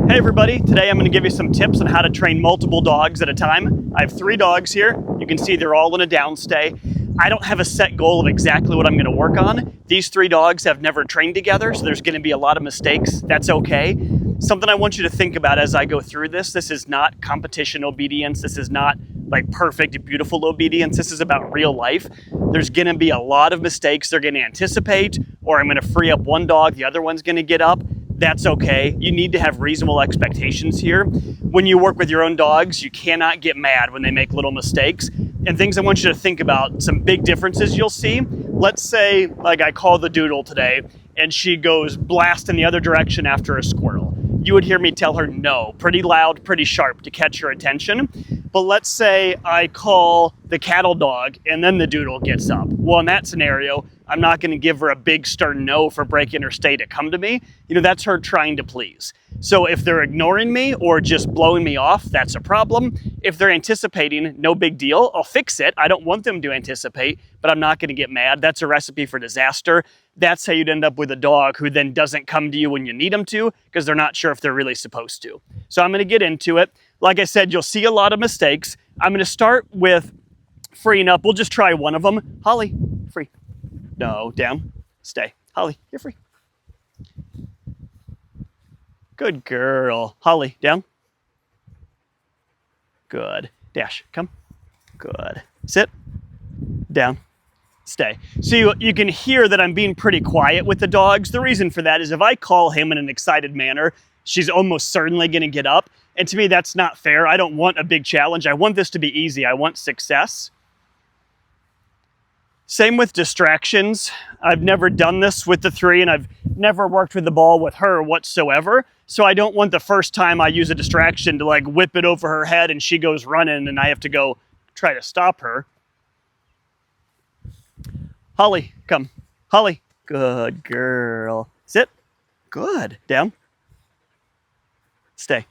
Hey everybody, today I'm going to give you some tips on how to train multiple dogs at a time. I have 3 dogs here. You can see they're all in a downstay. I don't have a set goal of exactly what I'm going to work on. These 3 dogs have never trained together, so there's going to be a lot of mistakes. That's okay. Something I want you to think about as I go through this is not competition obedience. This is not like perfect, beautiful obedience. This is about real life. There's going to be a lot of mistakes they're going to anticipate, or I'm going to free up one dog, the other one's going to get up. That's okay. You need to have reasonable expectations here. When you work with your own dogs, you cannot get mad when they make little mistakes. And things I want you to think about, some big differences you'll see. Let's say, like I call the doodle today, and she goes blast in the other direction after a squirrel. You would hear me tell her no, pretty loud, pretty sharp to catch her attention. But let's say I call the cattle dog and then the doodle gets up. Well, in that scenario, I'm not going to give her a big stern no for breaking her stay to come to me. That's her trying to please. So if they're ignoring me or just blowing me off, that's a problem. If they're anticipating, no big deal. I'll fix it. I don't want them to anticipate, but I'm not going to get mad. That's a recipe for disaster. That's how you'd end up with a dog who then doesn't come to you when you need them to because they're not sure if they're really supposed to. So I'm going to get into it. Like I said, you'll see a lot of mistakes. I'm going to start with freeing up. We'll just try one of them. Holly, free. No, down, stay. Holly, you're free. Good girl. Holly, down. Good. Dash, come. Good. Sit. Down. Stay. So you can hear that I'm being pretty quiet with the dogs. The reason for that is if I call him in an excited manner, she's almost certainly going to get up. And to me, that's not fair. I don't want a big challenge. I want this to be easy. I want success. Same with distractions. I've never done this with the 3, and I've never worked with the ball with her whatsoever. So I don't want the first time I use a distraction to like whip it over her head and she goes running and I have to go try to stop her. Holly, come. Holly, good girl. Sit. Good. Down. Stay.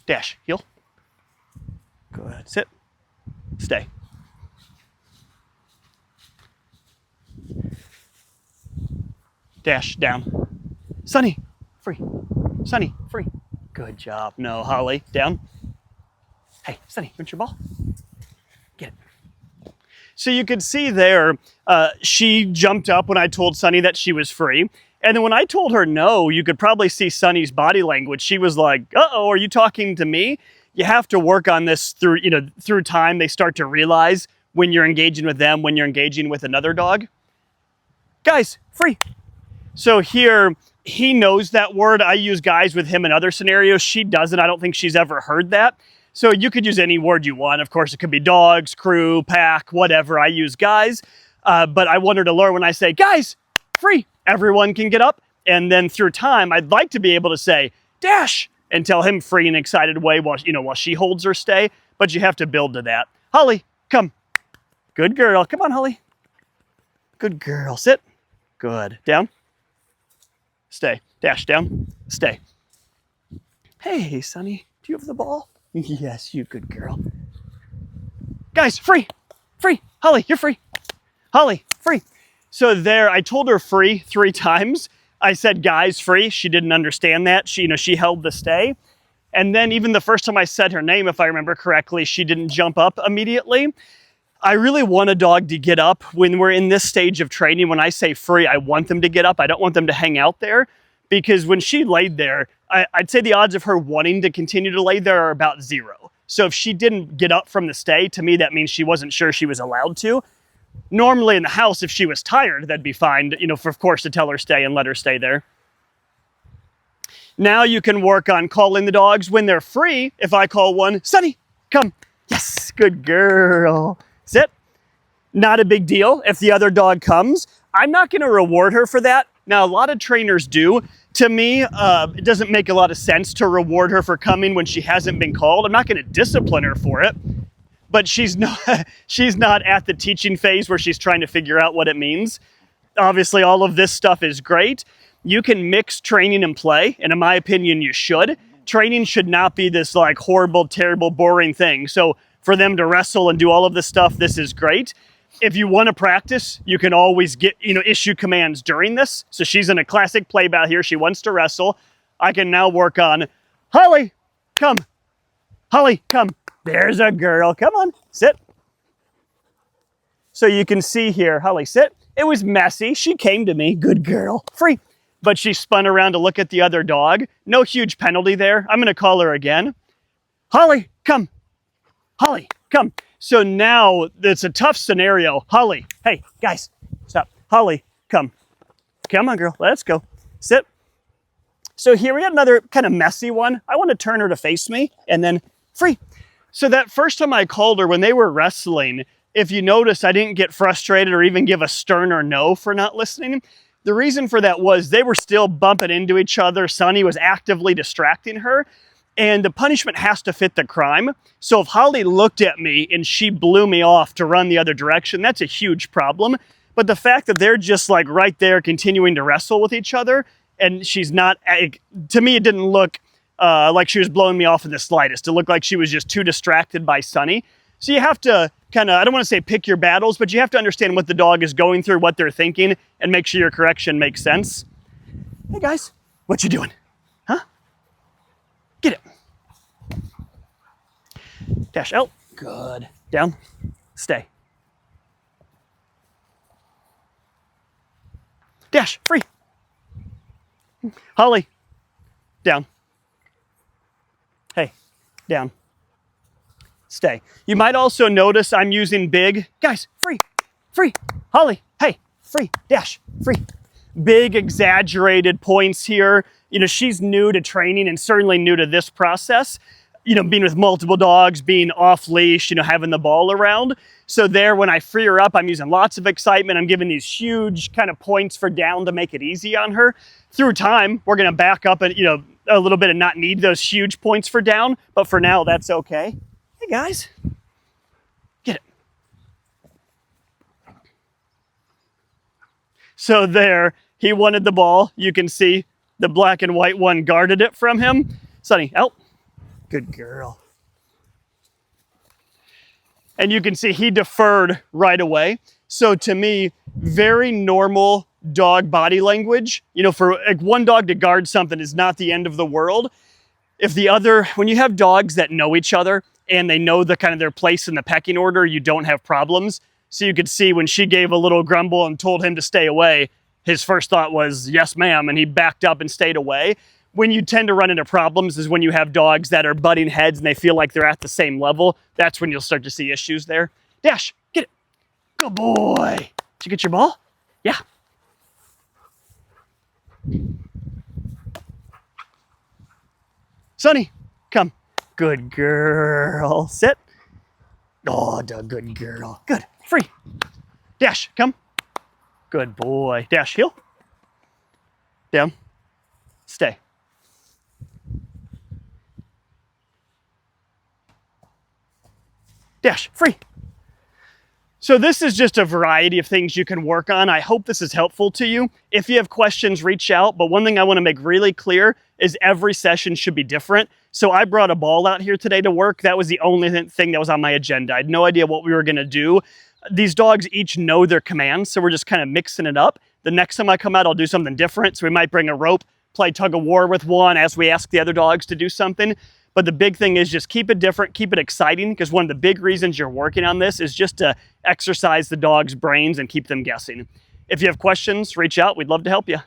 Dash, heel. Good. Sit. Stay. Dash, down. Sunny, free. Sunny, free. Good job. No, Holly, down. Hey, Sunny, want your ball? Get it. So you could see there, she jumped up when I told Sunny that she was free. And then when I told her no, you could probably see Sunny's body language. She was like, uh-oh, are you talking to me? You have to work on this through time. They start to realize when you're engaging with them, when you're engaging with another dog. Guys, free. So here, he knows that word. I use guys with him in other scenarios. She doesn't. I don't think she's ever heard that. So you could use any word you want. Of course, it could be dogs, crew, pack, whatever. I use guys. But I want her to learn when I say, guys, free. Everyone can get up. And then through time, I'd like to be able to say, dash, and tell him free in an excited way while she holds her stay. But you have to build to that. Holly, come. Good girl. Come on, Holly. Good girl. Sit. Good. Down. Stay. Dash, down. Stay. Hey, Sunny, do you have the ball? Yes, you good girl. Guys, free. Free. Holly, you're free. Holly, free. So there, I told her free 3 times. I said, guys, free. She didn't understand that. She held the stay. And then even the first time I said her name, if I remember correctly, she didn't jump up immediately. I really want a dog to get up when we're in this stage of training. When I say free, I want them to get up. I don't want them to hang out there because when she laid there, I'd say the odds of her wanting to continue to lay there are about 0. So if she didn't get up from the stay, to me, that means she wasn't sure she was allowed to. Normally in the house, if she was tired, that'd be fine, of course, to tell her stay and let her stay there. Now you can work on calling the dogs when they're free. If I call one, Sunny, come. Yes, good girl. Sit. Not a big deal. If the other dog comes, I'm not going to reward her for that. Now, a lot of trainers do. To me, it doesn't make a lot of sense to reward her for coming when she hasn't been called. I'm not going to discipline her for it, but she's not at the teaching phase where she's trying to figure out what it means. Obviously, all of this stuff is great. You can mix training and play, and in my opinion, you should. Training should not be this like horrible, terrible, boring thing. So for them to wrestle and do all of this stuff, this is great. If you want to practice, you can always issue commands during this. So she's in a classic play bout here. She wants to wrestle. I can now work on, Holly, come. Holly, come. There's a girl. Come on, sit. So you can see here, Holly, sit. It was messy. She came to me. Good girl. Free. But she spun around to look at the other dog. No huge penalty there. I'm going to call her again. Holly, come. Holly, come. So now it's a tough scenario. Holly, hey, guys, stop. Holly, come. Come on, girl. Let's go. Sit. So here we got another kind of messy one. I want to turn her to face me and then free. So that first time I called her when they were wrestling, if you notice, I didn't get frustrated or even give a sterner no for not listening. The reason for that was they were still bumping into each other. Sunny was actively distracting her, and the punishment has to fit the crime. So if Holly looked at me and she blew me off to run the other direction, that's a huge problem. But the fact that they're just like right there continuing to wrestle with each other, and she's not, to me, it didn't look like she was blowing me off in the slightest. It looked like she was just too distracted by Sunny. So you have to kind of, I don't want to say pick your battles, but you have to understand what the dog is going through, what they're thinking, and make sure your correction makes sense. Hey guys, what you doing? Huh? Get it. Dash out. Good. Down. Stay. Dash. Free. Holly. Down. Hey. Down. Stay. You might also notice I'm using big, guys, free, free, Holly, hey, free, dash, free. Big exaggerated points here. You know, she's new to training and certainly new to this process. You know, being with multiple dogs, being off leash, you know, having the ball around. So there, when I free her up, I'm using lots of excitement. I'm giving these huge kind of points for down to make it easy on her. Through time, we're going to back up and, you know, a little bit and not need those huge points for down. But for now, that's okay. Hey guys, get it. So there, he wanted the ball. You can see the black and white one guarded it from him. Sunny, out. Good girl. And you can see he deferred right away. So to me, very normal dog body language. You know, for like one dog to guard something is not the end of the world. If the other, when you have dogs that know each other, and they know the kind of their place in the pecking order, you don't have problems. So you could see when she gave a little grumble and told him to stay away, his first thought was, yes, ma'am, and he backed up and stayed away. When you tend to run into problems is when you have dogs that are butting heads and they feel like they're at the same level. That's when you'll start to see issues there. Dash, get it. Good boy. Did you get your ball? Yeah. Sunny, come. Good girl. Sit. Oh, good girl. Good. Free. Dash. Come. Good boy. Dash. Heel. Down. Stay. Dash. Free. So this is just a variety of things you can work on. I hope this is helpful to you. If you have questions, reach out. But one thing I want to make really clear is every session should be different. So I brought a ball out here today to work. That was the only thing that was on my agenda. I had no idea what we were going to do. These dogs each know their commands, so we're just kind of mixing it up. The next time I come out, I'll do something different. So we might bring a rope, play tug of war with one as we ask the other dogs to do something. But the big thing is just keep it different, keep it exciting, because one of the big reasons you're working on this is just to exercise the dog's brains and keep them guessing. If you have questions, reach out. We'd love to help you.